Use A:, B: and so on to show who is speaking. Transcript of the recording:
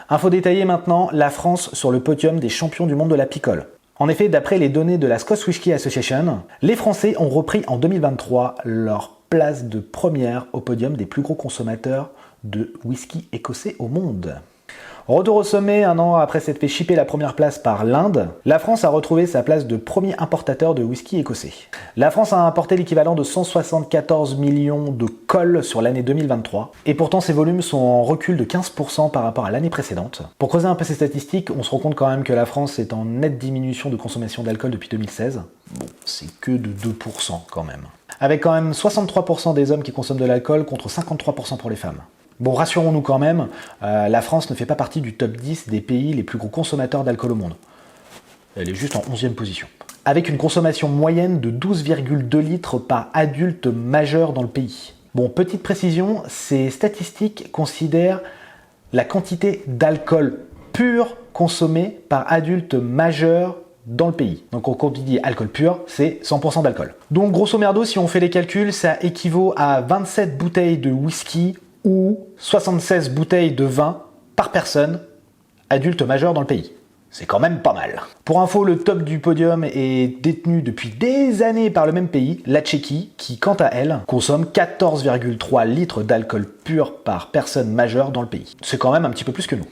A: Info détaillée maintenant, la France sur le podium des champions du monde de la picole. En effet, d'après les données de la Scotch Whisky Association, les Français ont repris en 2023 leur place de première au podium des plus gros consommateurs de whisky écossais au monde. Retour au sommet, un an après s'être fait shipper la première place par l'Inde, la France a retrouvé sa place de premier importateur de whisky écossais. La France a importé l'équivalent de 174 millions de cols sur l'année 2023, et pourtant ces volumes sont en recul de 15% par rapport à l'année précédente. Pour creuser un peu ces statistiques, on se rend compte quand même que la France est en nette diminution de consommation d'alcool depuis 2016. Bon, c'est que de 2% quand même. Avec quand même 63% des hommes qui consomment de l'alcool contre 53% pour les femmes. Bon, rassurons-nous quand même, la France ne fait pas partie du top 10 des pays les plus gros consommateurs d'alcool au monde. Elle est juste en 11e position. Avec une consommation moyenne de 12,2 litres par adulte majeur dans le pays. Bon, petite précision, ces statistiques considèrent la quantité d'alcool pur consommé par adulte majeur dans le pays. Donc quand on dit alcool pur, c'est 100% d'alcool. Donc grosso merdo, si on fait les calculs, ça équivaut à 27 bouteilles de whisky ou 76 bouteilles de vin par personne adulte majeur dans le pays. C'est quand même pas mal. Pour info, le top du podium est détenu depuis des années par le même pays, la Tchéquie, qui quant à elle consomme 14,3 litres d'alcool pur par personne majeure dans le pays. C'est quand même un petit peu plus que nous.